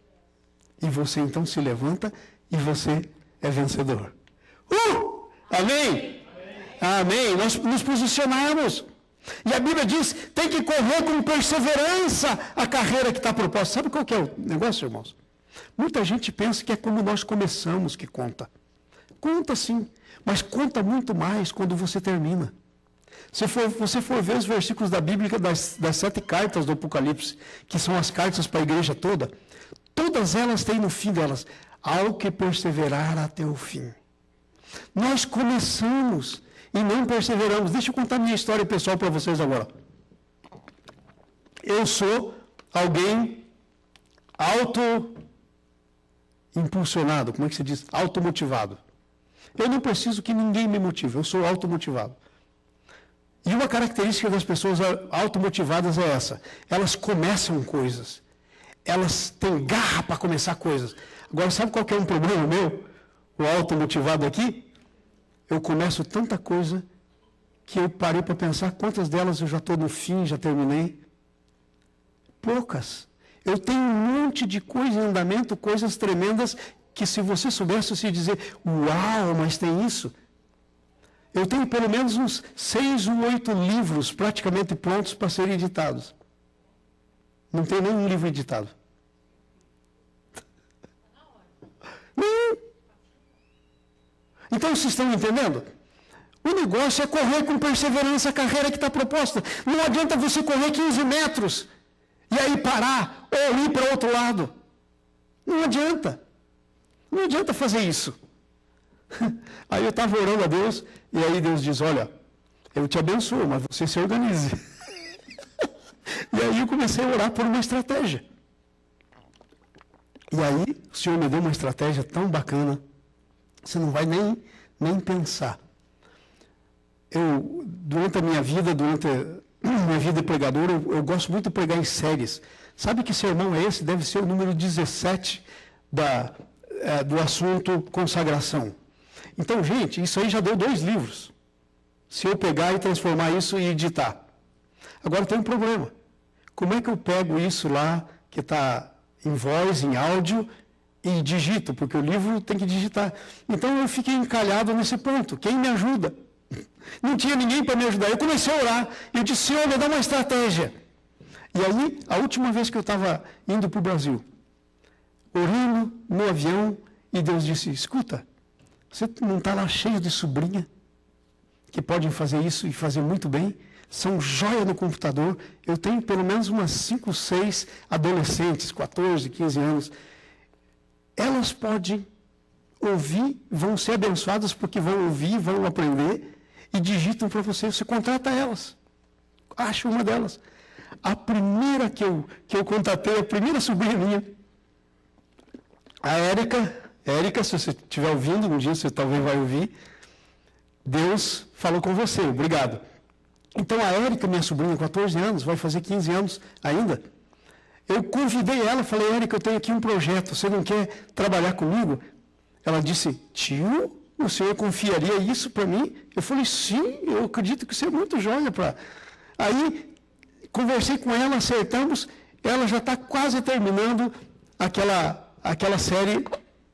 E você então se levanta e você é vencedor. Amém? Amém. Nós nos posicionamos. E a Bíblia diz, tem que correr com perseverança a carreira que está proposta. Sabe qual que é o negócio, irmãos? Muita gente pensa que é como nós começamos que conta. Conta sim, mas conta muito mais quando você termina. Se você for ver os versículos da Bíblia, das 7 cartas do Apocalipse, que são as cartas para a igreja toda, todas elas têm no fim delas, ao que perseverar até o fim. Nós começamos e não perseveramos. Deixa eu contar minha história pessoal para vocês agora. Eu sou alguém auto-impulsionado, como é que se diz? Automotivado. Eu não preciso que ninguém me motive, eu sou automotivado. E uma característica das pessoas automotivadas é essa. Elas começam coisas. Elas têm garra para começar coisas. Agora, sabe qual que é um problema meu? o automotivado aqui, eu começo tanta coisa que eu parei para pensar quantas delas eu já estou no fim, já terminei. Poucas. Eu tenho um monte de coisa em andamento, coisas tremendas, que se você soubesse se dizer, uau, mas tem isso. Eu tenho pelo menos uns 6 ou 8 livros praticamente prontos para serem editados. Não tem nenhum livro editado. Não. Então, vocês estão entendendo? O negócio é correr com perseverança a carreira que está proposta. Não adianta você correr 15 metros e aí parar ou ir para outro lado. Não adianta. Não adianta fazer isso. Aí eu estava orando a Deus e aí Deus diz, olha, eu te abençoo, mas você se organize. E aí eu comecei a orar por uma estratégia. E aí o Senhor me deu uma estratégia tão bacana, você não vai nem pensar. Eu, durante a minha vida, de pregador, eu gosto muito de pregar em séries. Sabe que sermão é esse? Deve ser o número 17 do assunto consagração. Então, gente, isso aí já deu 2 livros. Se eu pegar e transformar isso e editar. Agora tem um problema. Como é que eu pego isso lá, que está em voz, em áudio, e digito? Porque o livro tem que digitar. Então eu fiquei encalhado nesse ponto. Quem me ajuda? Não tinha ninguém para me ajudar. Eu comecei a orar. Eu disse, Senhor, me dá uma estratégia. E aí, a última vez que eu estava indo para o Brasil, orando no avião, e Deus disse, escuta, você não está lá cheio de sobrinha que podem fazer isso e fazer muito bem? São joia no computador. Eu tenho pelo menos umas 5, 6 adolescentes, 14, 15 anos. Elas podem ouvir, vão ser abençoadas porque vão ouvir, vão aprender e digitam para você. Você contrata elas. Acha uma delas. A primeira que eu contatei, a primeira sobrinha minha, a Érica, se você estiver ouvindo, um dia você talvez vai ouvir, Deus falou com você, obrigado. Então a Érica, minha sobrinha, 14 anos, vai fazer 15 anos ainda, eu convidei ela, falei, Érica, eu tenho aqui um projeto, você não quer trabalhar comigo? Ela disse, tio, o senhor confiaria isso para mim? Eu falei, sim, eu acredito que você é muito joia para... Aí, conversei com ela, acertamos, ela já está quase terminando aquela série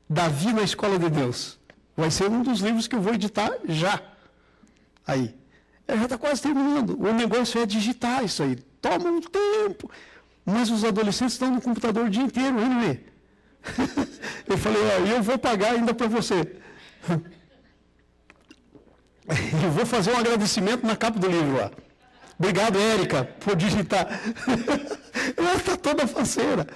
Davi na Escola de Deus. Vai ser um dos livros que eu vou editar já. Aí. Ela já está quase terminando. O negócio é digitar isso aí. Toma um tempo. Mas os adolescentes estão no computador o dia inteiro, hein, não é? Eu falei, eu vou pagar ainda para você. Eu vou fazer um agradecimento na capa do livro lá. Obrigado, Érica, por digitar. Ela está toda faceira.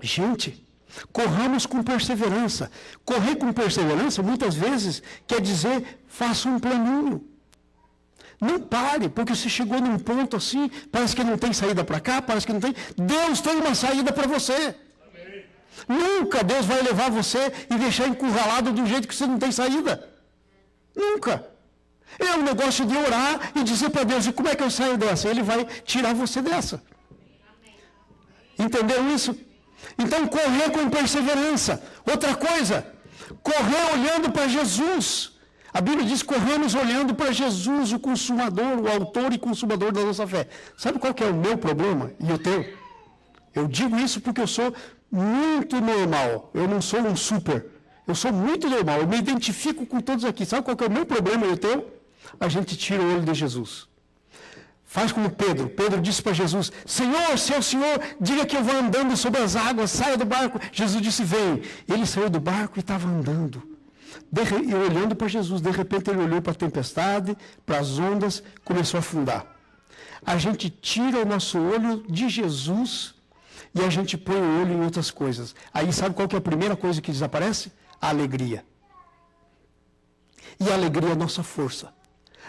Gente, corramos com perseverança. Correr com perseverança, muitas vezes, quer dizer, faça um planinho. Não pare, porque você chegou num ponto assim, parece que não tem saída para cá, parece que não tem. Deus tem uma saída para você. Amém. Nunca Deus vai levar você e deixar encurralado do jeito que você não tem saída. Nunca. É um negócio de orar e dizer para Deus, e como é que eu saio dessa? Ele vai tirar você dessa. Entendeu isso? Então, correr com perseverança. Outra coisa, correr olhando para Jesus. A Bíblia diz, corremos olhando para Jesus, o consumador, o autor e consumador da nossa fé. Sabe qual que é o meu problema e o teu? Eu digo isso porque eu sou muito normal. Eu não sou um super. Eu sou muito normal. Eu me identifico com todos aqui. Sabe qual que é o meu problema e o teu? A gente tira o olho de Jesus. Faz como Pedro. Pedro disse para Jesus, Senhor, se é o Senhor, diga que eu vou andando sobre as águas, saia do barco. Jesus disse, vem. Ele saiu do barco e estava andando. E olhando para Jesus, de repente ele olhou para a tempestade, para as ondas, começou a afundar. A gente tira o nosso olho de Jesus e a gente põe o olho em outras coisas. Aí sabe qual que é a primeira coisa que desaparece? A alegria. E a alegria é a nossa força.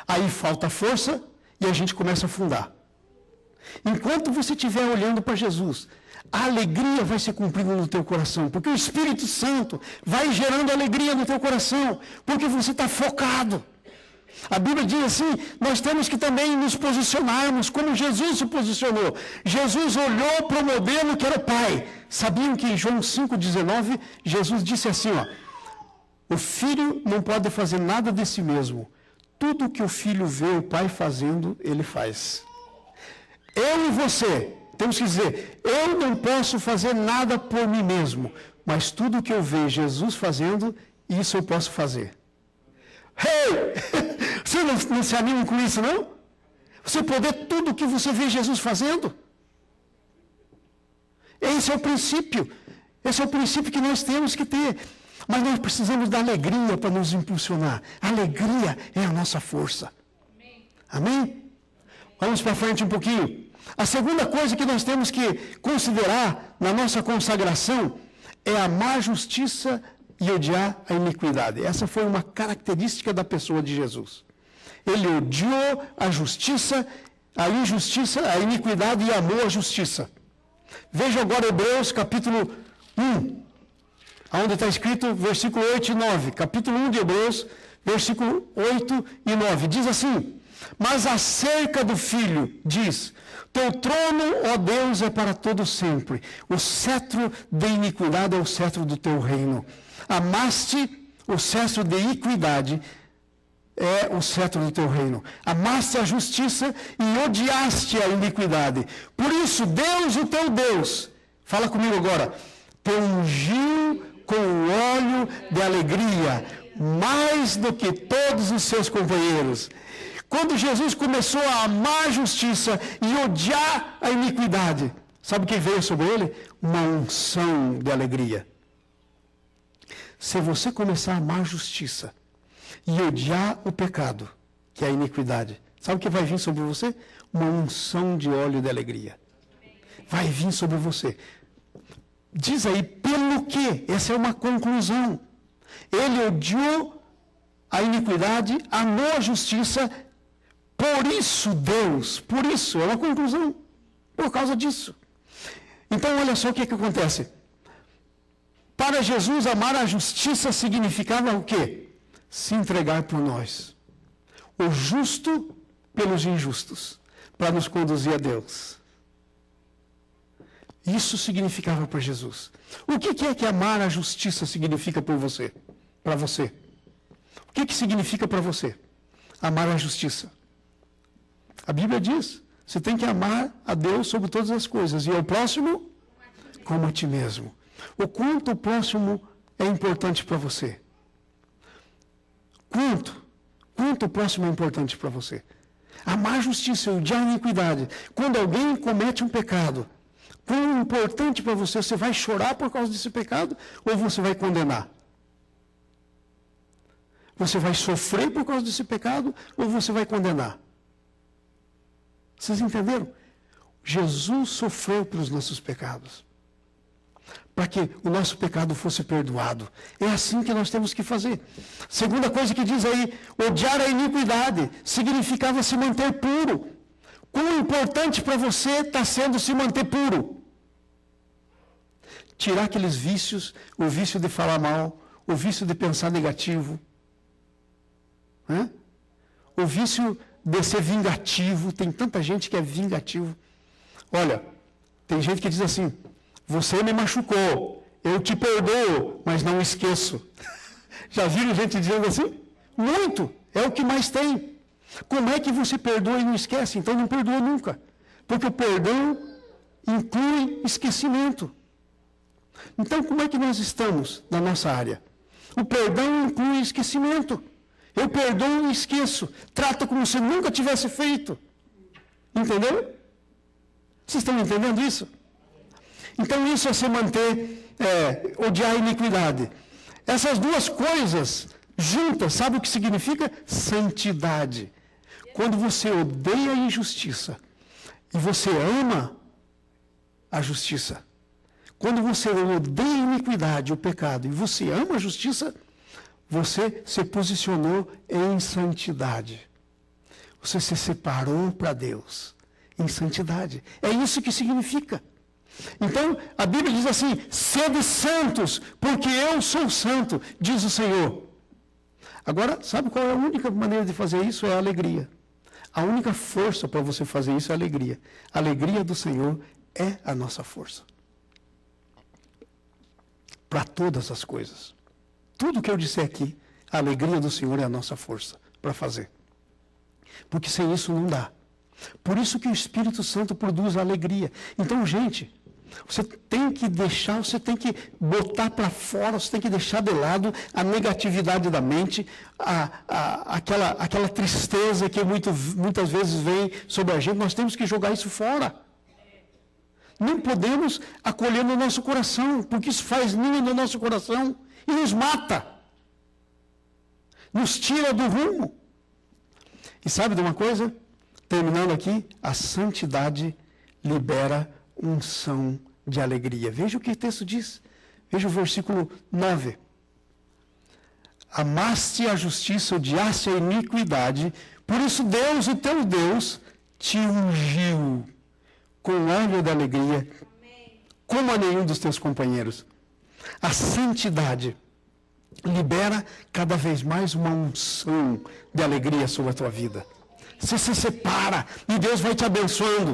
Aí falta força e a gente começa a afundar. Enquanto você estiver olhando para Jesus, a alegria vai se cumprindo no teu coração, porque o Espírito Santo vai gerando alegria no teu coração, porque você está focado. A Bíblia diz assim, nós temos que também nos posicionarmos como Jesus se posicionou. Jesus olhou para o modelo que era o Pai. Sabiam que em João 5,19, Jesus disse assim, O filho não pode fazer nada de si mesmo. Tudo que o filho vê o pai fazendo, ele faz. Eu e você, temos que dizer, eu não posso fazer nada por mim mesmo, mas tudo que eu vejo Jesus fazendo, isso eu posso fazer. Hey! Você não se anima com isso, não? Você poder tudo que você vê Jesus fazendo? Esse é o princípio. Esse é o princípio que nós temos que ter. Mas nós precisamos da alegria para nos impulsionar. A alegria é a nossa força. Amém? Vamos para frente um pouquinho. A segunda coisa que nós temos que considerar na nossa consagração é amar a justiça e odiar a iniquidade. Essa foi uma característica da pessoa de Jesus. Ele odiou a justiça, a injustiça, a iniquidade e amou a justiça. Veja agora Hebreus capítulo 1, onde está escrito versículo 8 e 9. Capítulo 1 de Hebreus, versículo 8 e 9. Diz assim: mas acerca do Filho, diz: teu trono, ó Deus, é para todo sempre. O cetro de iniquidade é o cetro do teu reino. Amaste o cetro de equidade, é o cetro do teu reino. Amaste a justiça e odiaste a iniquidade. Por isso, Deus, o teu Deus, fala comigo agora, te ungiu com o óleo de alegria, mais do que todos os seus companheiros. Quando Jesus começou a amar a justiça e odiar a iniquidade, sabe o que veio sobre ele? Uma unção de alegria. Se você começar a amar a justiça e odiar o pecado, que é a iniquidade, sabe o que vai vir sobre você? Uma unção de óleo de alegria. Vai vir sobre você. Diz aí, pelo quê? Essa é uma conclusão. Ele odiou a iniquidade, amou a justiça. Por isso, Deus, por isso, é uma conclusão, por causa disso. Então, olha só o que acontece. Para Jesus, amar a justiça significava o quê? Se entregar por nós. O justo pelos injustos, para nos conduzir a Deus. Isso significava para Jesus. O que é que amar a justiça significa por você? Para você. O que significa para você? Amar a justiça. A Bíblia diz, você tem que amar a Deus sobre todas as coisas, e ao próximo como a ti mesmo. O quanto o próximo é importante para você? Quanto o próximo é importante para você? Amar a justiça e odiar a iniquidade. Quando alguém comete um pecado, quão importante para você? Você vai chorar por causa desse pecado ou você vai condenar? Você vai sofrer por causa desse pecado ou você vai condenar? Vocês entenderam? Jesus sofreu pelos nossos pecados, para que o nosso pecado fosse perdoado. É assim que nós temos que fazer. Segunda coisa que diz aí, odiar a iniquidade significava se manter puro. Quão importante para você está sendo se manter puro? Tirar aqueles vícios, o vício de falar mal, o vício de pensar negativo, né? O vício de ser vingativo. Tem tanta gente que é vingativo. Olha, tem gente que diz assim, você me machucou, eu te perdoo, mas não esqueço. Já viram gente dizendo assim? Muito, é o que mais tem. Como é que você perdoa e não esquece? Então não perdoa nunca. Porque o perdão inclui esquecimento. Então como é que nós estamos na nossa área? O perdão inclui esquecimento. Eu perdoo e esqueço. Trata como se nunca tivesse feito. Entendeu? Vocês estão entendendo isso? Então isso é se manter, odiar a iniquidade. Essas duas coisas juntas, sabe o que significa? Santidade. Quando você odeia a injustiça e você ama a justiça. Quando você odeia a iniquidade, o pecado, e você ama a justiça, você se posicionou em santidade. Você se separou para Deus em santidade. É isso que significa. Então, a Bíblia diz assim, sede santos, porque eu sou santo, diz o Senhor. Agora, sabe qual é a única maneira de fazer isso? É a alegria. A única força para você fazer isso é a alegria. A alegria do Senhor é a nossa força. Para todas as coisas. tudo que eu disser aqui, a alegria do Senhor é a nossa força para fazer. Porque sem isso não dá. Por isso que o Espírito Santo produz a alegria. Então, gente, você tem que deixar, você tem que botar para fora, você tem que deixar de lado a negatividade da mente, aquela tristeza que muitas vezes vem sobre a gente. Nós temos que jogar isso fora. Não podemos acolher no nosso coração, porque isso faz ninho no nosso coração e nos mata. Nos tira do rumo. E sabe de uma coisa? Terminando aqui, a santidade libera unção de alegria. Veja o que o texto diz. Veja o versículo 9. Amaste a justiça, odiaste a iniquidade, por isso Deus, o teu Deus, te ungiu com óleo de alegria, como a nenhum dos teus companheiros. A santidade libera cada vez mais uma unção de alegria sobre a tua vida. Você se separa e Deus vai te abençoando.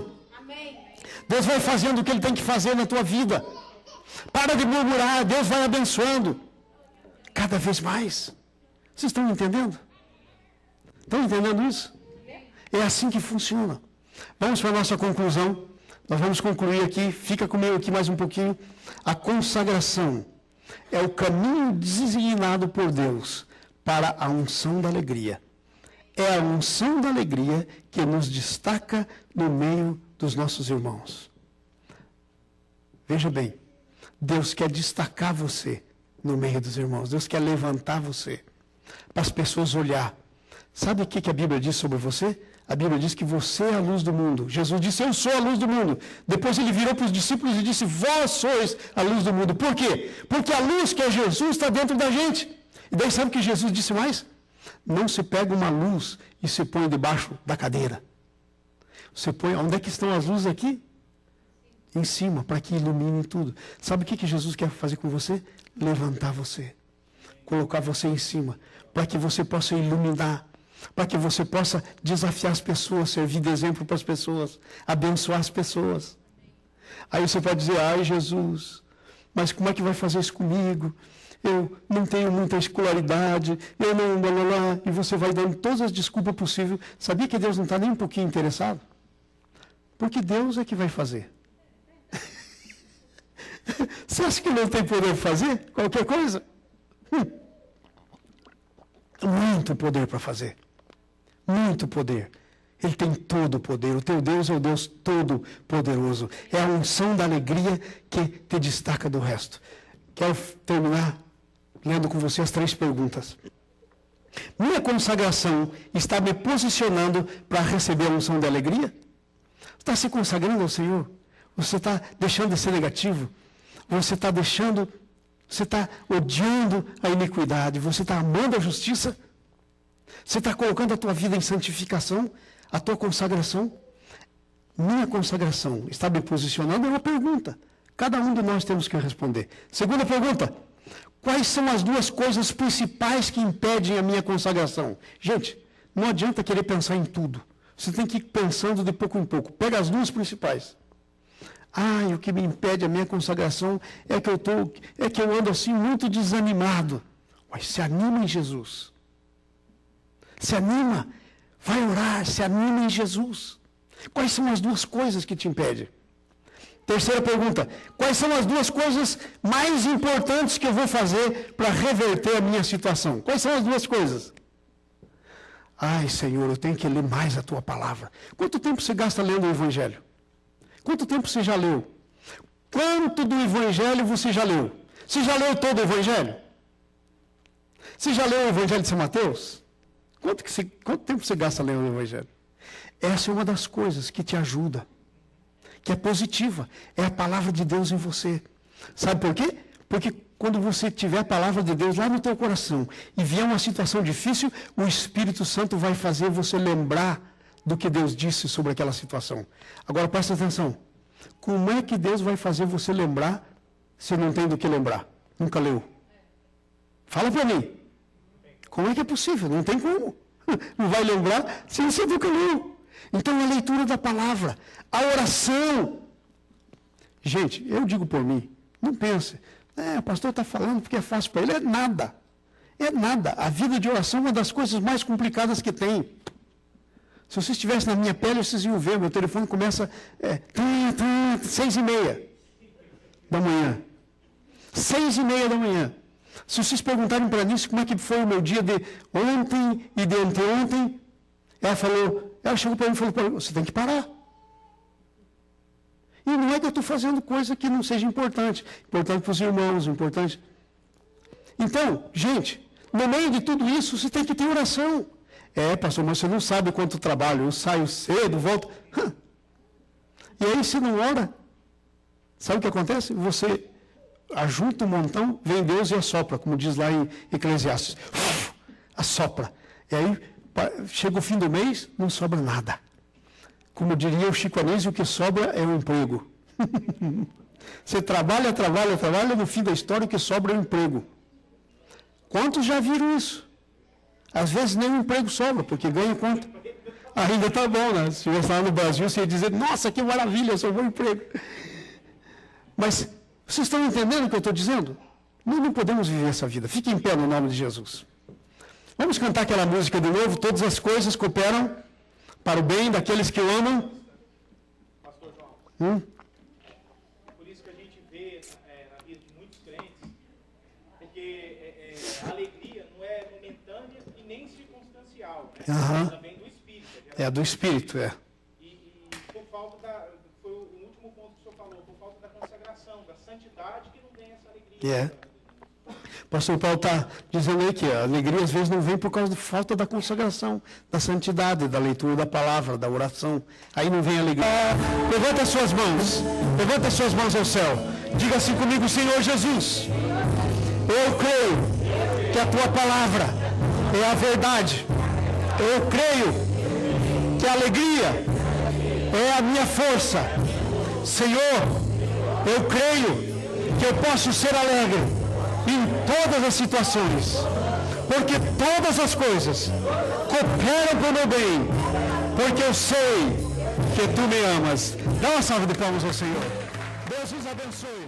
Deus vai fazendo o que Ele tem que fazer na tua vida. Para de murmurar, Deus vai abençoando. Cada vez mais. Vocês estão entendendo? Estão entendendo isso? É assim que funciona. Vamos para a nossa conclusão. Nós vamos concluir aqui, fica comigo aqui mais um pouquinho. A consagração é o caminho designado por Deus para a unção da alegria. É a unção da alegria que nos destaca no meio dos nossos irmãos. Veja bem, Deus quer destacar você no meio dos irmãos. Deus quer levantar você para as pessoas olhar. Sabe o que a Bíblia diz sobre você? A Bíblia diz que você é a luz do mundo. Jesus disse, eu sou a luz do mundo. Depois ele virou para os discípulos e disse, vós sois a luz do mundo. Por quê? Porque a luz que é Jesus está dentro da gente. E daí sabe o que Jesus disse mais? Não se pega uma luz e se põe debaixo da cadeira. Você põe, onde é que estão as luzes aqui? Em cima, para que ilumine tudo. Sabe o que Jesus quer fazer com você? Levantar você. Colocar você em cima. Para que você possa iluminar. Para que você possa desafiar as pessoas, servir de exemplo para as pessoas, abençoar as pessoas. Aí você pode dizer, ai Jesus, mas como é que vai fazer isso comigo? Eu não tenho muita escolaridade, eu não, blá, blá, blá. E você vai dando todas as desculpas possíveis. Sabia que Deus não está nem um pouquinho interessado? Porque Deus é que vai fazer. Você acha que não tem poder de fazer qualquer coisa? Muito poder para fazer. Muito poder. Ele tem todo o poder. O teu Deus é o Deus todo-poderoso. É a unção da alegria que te destaca do resto. Quero terminar lendo com você as 3 perguntas. Minha consagração está me posicionando para receber a unção da alegria? Está se consagrando ao Senhor? Você está deixando de ser negativo? Você está odiando a iniquidade? Você está amando a justiça? Você está colocando a tua vida em santificação? A tua consagração? Minha consagração está me posicionando? É uma pergunta. Cada um de nós temos que responder. Segunda pergunta. Quais são as 2 coisas principais que impedem a minha consagração? Gente, não adianta querer pensar em tudo. Você tem que ir pensando de pouco em pouco. Pega as 2 principais. O que me impede a minha consagração é que eu ando assim muito desanimado. Mas se anima em Jesus. Se anima. Vai orar, se anima em Jesus. Quais são as 2 coisas que te impedem? Terceira pergunta. Quais são as 2 coisas mais importantes que eu vou fazer para reverter a minha situação? Quais são as 2 coisas? Ai, Senhor, eu tenho que ler mais a Tua palavra. Quanto tempo você gasta lendo o Evangelho? Quanto tempo você já leu? Quanto do Evangelho você já leu? Você já leu todo o Evangelho? Você já leu o Evangelho de São Mateus? Quanto tempo você gasta lendo o Evangelho? Essa é uma das coisas que te ajuda, que é positiva. É a palavra de Deus em você. Sabe por quê? Porque quando você tiver a palavra de Deus lá no teu coração e vier uma situação difícil, o Espírito Santo vai fazer você lembrar do que Deus disse sobre aquela situação. Agora presta atenção. Como é que Deus vai fazer você lembrar se não tem do que lembrar? Nunca leu. Fala para mim. Como é que é possível? Não tem como. Não vai lembrar se você nunca leu. Então a leitura da palavra, a oração. Gente, eu digo por mim, não pense, o pastor está falando porque é fácil para ele. É nada. É nada. A vida de oração é uma das coisas mais complicadas que tem. Se você estivesse na minha pele, vocês iam ver, meu telefone começa 6h30 da manhã. 6h30 da manhã. Se vocês perguntarem para mim como é que foi o meu dia de ontem e de anteontem, ela chegou para mim e falou, você tem que parar. E não é que eu estou fazendo coisa que não seja importante para os irmãos, importante. Então, gente, no meio de tudo isso, você tem que ter oração. Pastor, mas você não sabe quanto trabalho, eu saio cedo, volto. E aí, se não ora, sabe o que acontece? Você ajunta um montão, vem Deus e assopra, como diz lá em Eclesiastes. Assopra. E aí, chega o fim do mês, não sobra nada. Como diria o Chico Anísio, o que sobra é o emprego. Você trabalha, no fim da história o que sobra é o emprego. Quantos já viram isso? Às vezes nem um emprego sobra, porque ganha quanto? Ainda está bom, né? Se você lá no Brasil, você ia dizer, nossa, que maravilha, sobrou um emprego. Mas, vocês estão entendendo o que eu estou dizendo? Nós não podemos viver essa vida. Fique em pé no nome de Jesus. Vamos cantar aquela música de novo, todas as coisas cooperam para o bem daqueles que o amam. Pastor João, por isso que a gente vê na vida de muitos crentes, porque a alegria não é momentânea e nem circunstancial, né? Ela vem do Espírito. É do Espírito, E por falta foi o último ponto que o senhor falou, por falta da consagração, da santidade, que não vem essa alegria. O pastor Paulo está dizendo aí que a alegria às vezes não vem por causa da falta da consagração, da santidade, da leitura da palavra, da oração. Aí não vem a alegria. Levanta as suas mãos ao céu. Diga assim comigo, Senhor Jesus, eu creio que a tua palavra é a verdade. Eu creio que a alegria é a minha força. Senhor, eu creio que eu posso ser alegre em todas as situações, porque todas as coisas cooperam para o meu bem, porque eu sei que tu me amas. Dá uma salva de palmas ao Senhor. Deus os abençoe.